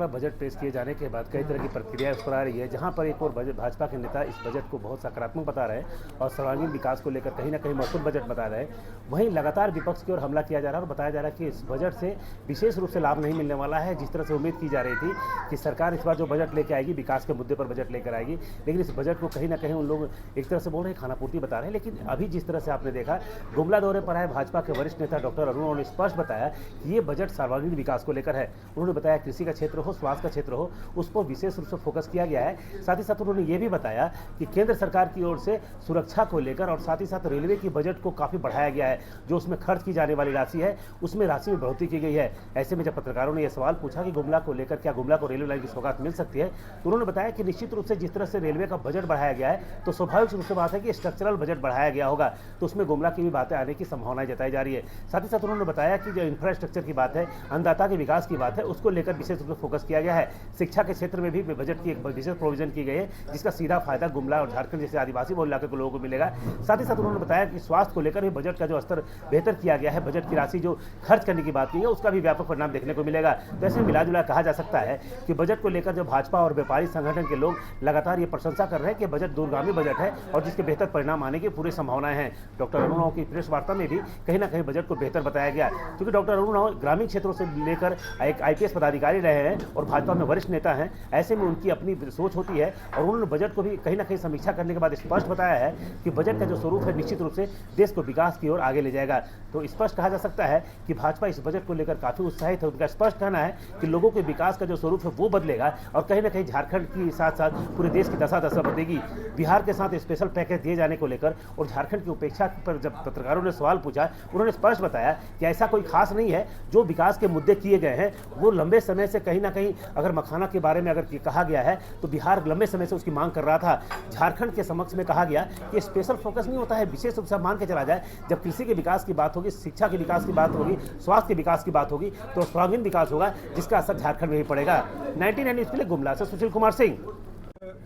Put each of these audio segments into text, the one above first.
Budget पेश किए जाने के बाद कई तरह की प्रतिक्रिया उस पर आ रही है, जहां पर एक और भाजपा के नेता इस बजट को बहुत सकारात्मक बता रहे हैं और सर्वांगीण विकास को लेकर कहीं ना कहीं महत्वपूर्ण बजट बता रहे हैं। वहीं लगातार विपक्ष की ओर हमला किया जा रहा है और बताया जा रहा है कि इस बजट से विशेष रूप से लाभ नहीं मिलने वाला है। जिस तरह से उम्मीद की जा रही थी कि सरकार इस बार जो बजट लेकर आएगी विकास के मुद्दे पर बजट लेकर आएगी, लेकिन इस बजट को कहीं ना कहीं उन लोग एक तरह से बोल रहे हैं खानापूर्ति बता रहे हैं। लेकिन अभी जिस तरह से आपने देखा, गुमला दौरे पर आए भाजपा के वरिष्ठ नेता डॉक्टर अरुण ने स्पष्ट बताया कि ये बजट सर्वांगीण विकास को लेकर है। उन्होंने बताया कृषि का क्षेत्र हो, स्वास्थ्य का क्षेत्र हो, उस पर विशेष रूप से फोकस किया गया है। साथ ही साथ उन्होंने ये भी बताया कि केंद्र सरकार की ओर से सुरक्षा को लेकर और साथ ही साथ रेलवे की बजट को काफ़ी बढ़ाया गया है। जो उसमें खर्च की जाने वाली राशि है उसमें राशि में बढ़ोतरी की गई है। ऐसे में जब पत्रकारों ने यह सवाल पूछा कि गुमला को लेकर क्या गुमला को रेलवे लाइन की सौगात मिल सकती है, तो उन्होंने बताया कि निश्चित रूप से जिस तरह से रेलवे का बजट बढ़ाया गया है तो स्वाभाविक रूप से बात है कि स्ट्रक्चरल बजट बढ़ाया गया होगा, तो उसमें गुमला की भी बातें आने की संभावनाएं जताई जा रही है। साथ ही साथ उन्होंने बताया कि जो इंफ्रास्ट्रक्चर की बात है, अन्नदाता के विकास की बात है, उसको लेकर विशेष रूप से फोकस किया गया है। शिक्षा के क्षेत्र में भी बजट की एक विशेष प्रोविजन की गई है, जिसका सीधा फायदा गुमला और झारखंड जैसे आदिवासी बहुल इलाके के लोगों को मिलेगा। साथ ही साथ उन्होंने बताया कि स्वास्थ्य को लेकर भी बजट का जो स्तर बेहतर किया गया है, बजट की राशि जो खर्च करने की बात की है उसका भी व्यापक परिणाम देखने को मिलेगा। तो ऐसे मिलाजुला कहा जा सकता है कि बजट को लेकर जो भाजपा और व्यापारी संगठन के लोग लगातार ये प्रशंसा कर रहे हैं कि बजट दूरगामी बजट है और जिसके बेहतर परिणाम आने की पूरी संभावनाएं हैं। डॉक्टर अरुण की प्रेस वार्ता में भी कहीं ना कहीं बजट को बेहतर बताया गया, क्योंकि डॉक्टर अरुण ग्रामीण क्षेत्रों से लेकर एक IPS पदाधिकारी रहे हैं और भाजपा में वरिष्ठ नेता हैं। ऐसे में उनकी अपनी सोच होती है और उन्होंने बजट को भी कहीं ना कहीं समीक्षा करने के बाद स्पष्ट बताया है कि बजट का जो स्वरूप है निश्चित रूप से देश को विकास की ओर आगे ले जाएगा। तो स्पष्ट कहा जा सकता है कि भाजपा इस बजट को लेकर काफी उत्साहित है। उनका स्पष्ट कहना है कि लोगों के विकास का जो स्वरूप है वो बदलेगा और कहीं ना कहीं झारखंड के साथ साथ पूरे देश की दशा बदलेगी। बिहार के साथ स्पेशल पैकेज दिए जाने को लेकर और झारखंड की उपेक्षा पर जब पत्रकारों ने सवाल पूछा, उन्होंने स्पष्ट बताया कि ऐसा कोई खास नहीं है। जो विकास के मुद्दे किए गए हैं वो लंबे समय से कहीं ना कहीं, अगर मखाना के बारे में अगर कहा गया है तो बिहार लंबे समय से उसकी मांग कर रहा था। झारखंड के समक्ष में कहा गया कि स्पेशल फोकस नहीं होता है, विशेष रूप से मान के चला जाए जब कृषि के विकास की बात होगी, शिक्षा के विकास की बात होगी, स्वास्थ्य के विकास की बात होगी तो सर्वांगीण विकास होगा, जिसका असर झारखंड में ही पड़ेगा। 99 न्यूज़ के लिए गुमला से सुशील कुमार सिंह।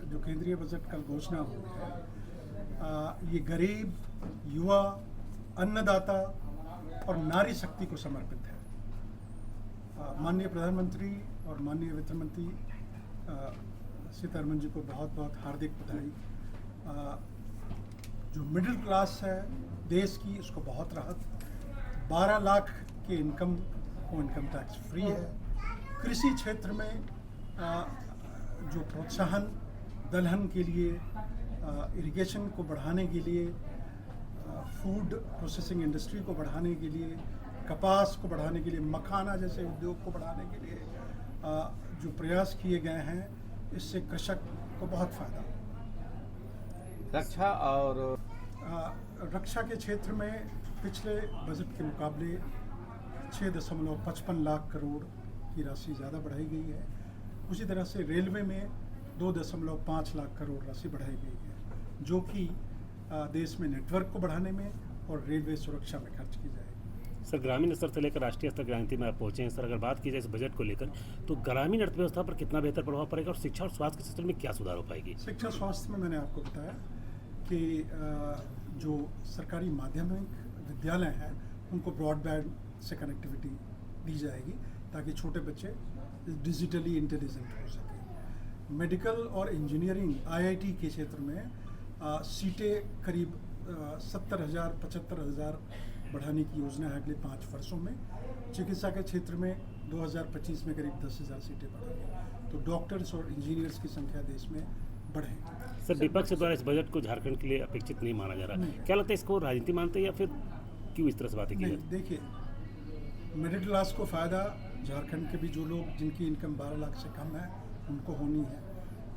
जो केंद्रीय बजट कल घोषणा हुई है, ये गरीब, युवा, अन्नदाता और नारी शक्ति को समर्पित है। माननीय प्रधानमंत्री और माननीय वित्त मंत्री सीतारमण जी को बहुत बहुत हार्दिक बधाई। जो मिडिल क्लास है देश की, उसको बहुत राहत। 12 लाख के इनकम को इनकम टैक्स फ्री है। कृषि क्षेत्र में जो प्रोत्साहन दलहन के लिए, इरिगेशन को बढ़ाने के लिए, फूड प्रोसेसिंग इंडस्ट्री को बढ़ाने के लिए, कपास को बढ़ाने के लिए, मखाना जैसे उद्योग को बढ़ाने के लिए जो प्रयास किए गए हैं, इससे कृषक को बहुत फायदा। रक्षा के क्षेत्र में पिछले बजट के मुकाबले 6.55 लाख करोड़ की राशि ज़्यादा बढ़ाई गई है। उसी तरह से रेलवे में 2.5 लाख करोड़ राशि बढ़ाई गई है, जो कि देश में नेटवर्क को बढ़ाने में और रेलवे सुरक्षा में खर्च की जाएगी। सर, ग्रामीण स्तर से लेकर राष्ट्रीय स्तर की राजनीति में आप पहुंचे हैं। सर, अगर बात की जाए इस बजट को लेकर तो ग्रामीण अर्थव्यवस्था पर कितना बेहतर प्रभाव पड़ेगा और शिक्षा और स्वास्थ्य के क्षेत्र में क्या सुधार हो पाएगी? शिक्षा स्वास्थ्य में मैंने आपको बताया कि जो सरकारी माध्यमिक विद्यालय हैं उनको ब्रॉडबैंड से कनेक्टिविटी दी जाएगी ताकि छोटे बच्चे डिजिटली इंटेलिजेंट हो सकें। मेडिकल और इंजीनियरिंग IIT के क्षेत्र में सीटें करीब 70,000 75,000 बढ़ाने की योजना है अगले 5 वर्षों में। चिकित्सा के क्षेत्र में 2025 में करीब 10,000 सीटें बढ़ेंगी, तो डॉक्टर्स और इंजीनियर्स की संख्या देश में बढ़ेगी। सर, विपक्ष द्वारा इस बजट को झारखंड के लिए अपेक्षित नहीं माना जा रहा, क्या लगता है इसको राजनीति मानते हैं या फिर क्यों इस तरह से बातें की? नहीं, देखिए, मिडिल क्लास को फ़ायदा, झारखंड के भी जो लोग जिनकी इनकम 12 लाख से कम है उनको होनी है।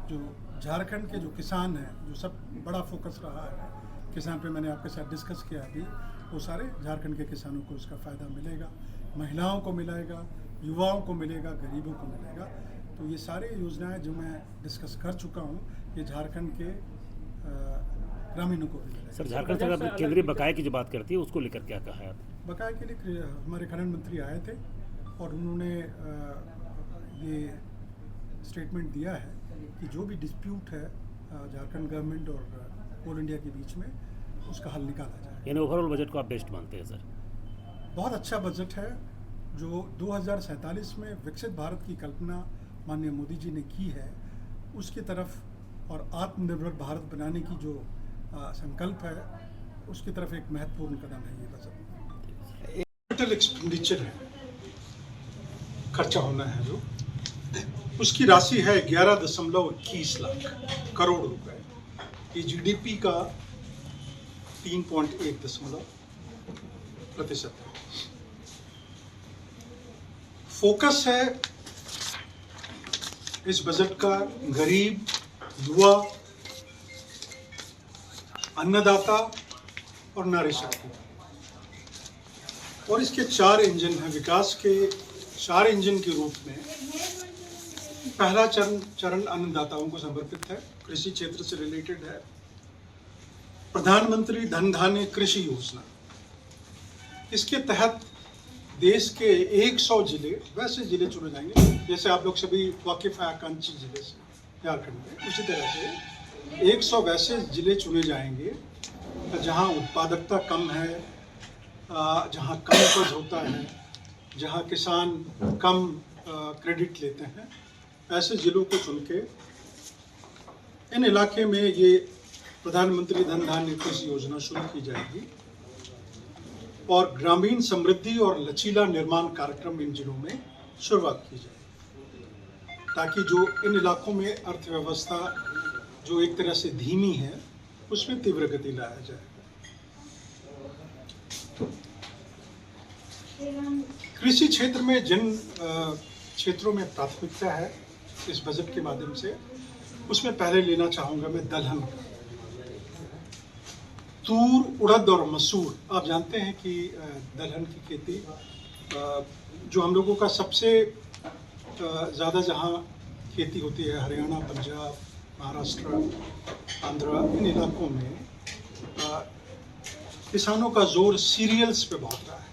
जो झारखंड के जो किसान हैं, जो सब बड़ा फोकस रहा है किसान पे, मैंने आपके साथ डिस्कस किया अभी, वो सारे झारखंड के किसानों को इसका फ़ायदा मिलेगा, महिलाओं को मिलेगा, युवाओं को मिलेगा, गरीबों को मिलेगा। तो ये सारे योजनाएं जो मैं डिस्कस कर चुका हूँ, ये झारखंड के ग्रामीणों को भी मिलेगा। सर, झारखंड सरकार केंद्रीय बकाये की जो बात करती है उसको लेकर क्या कहा है? बकाये के लिए हमारे खनन मंत्री आए थे और उन्होंने ये स्टेटमेंट दिया है कि जो भी डिस्प्यूट है झारखंड गवर्नमेंट और कोल इंडिया के बीच में, उसका हल निकाला जाए। यानी ओवरऑल बजट को आप बेस्ट मानते हैं? सर, बहुत अच्छा बजट है जो 2047 में विकसित भारत की कल्पना माननीय मोदी जी ने की है उसकी तरफ और आत्मनिर्भर भारत बनाने की जो संकल्प है उसकी तरफ एक महत्वपूर्ण कदम है ये बजट। कैपिटल एक्सपेंडिचर है, खर्चा होना है जो, उसकी राशि है 11.21 लाख करोड़ रुपए। ये जीडीपी का 3.1% है। फोकस है इस बजट का गरीब, युवा, अन्नदाता और नारी शक्ति, और इसके 4 इंजन हैं। विकास के 4 इंजन के रूप में पहला चरण अन्नदाताओं को समर्पित है, कृषि क्षेत्र से रिलेटेड है। प्रधानमंत्री धन धान्य कृषि योजना, इसके तहत देश के 100 जिले, वैसे जिले चुने जाएंगे जैसे आप लोग सभी वाकिफ हैं आकांक्षी जिले से झारखंड में, उसी तरह से 100 वैसे जिले चुने जाएंगे जहां उत्पादकता कम है, जहां कम उपज होता है, जहां किसान कम क्रेडिट लेते हैं, ऐसे जिलों को चुन के इन इलाके में ये प्रधानमंत्री धन धान्य कृषि योजना शुरू की जाएगी और ग्रामीण समृद्धि और लचीला निर्माण कार्यक्रम इन जिलों में शुरुआत की जाएगी, ताकि जो इन इलाकों में अर्थव्यवस्था जो एक तरह से धीमी है उसमें तीव्र गति लाया जाए। कृषि क्षेत्र में जिन क्षेत्रों में प्राथमिकता है इस बजट के माध्यम से, उसमें पहले लेना चाहूँगा मैं दलहन। तूर, उड़द और मसूर, आप जानते हैं कि दलहन की खेती जो हम लोगों का सबसे ज़्यादा जहाँ खेती होती है, हरियाणा, पंजाब, महाराष्ट्र, आंध्र, इन इलाकों में किसानों का जोर सीरियल्स पे बहुत रहा है।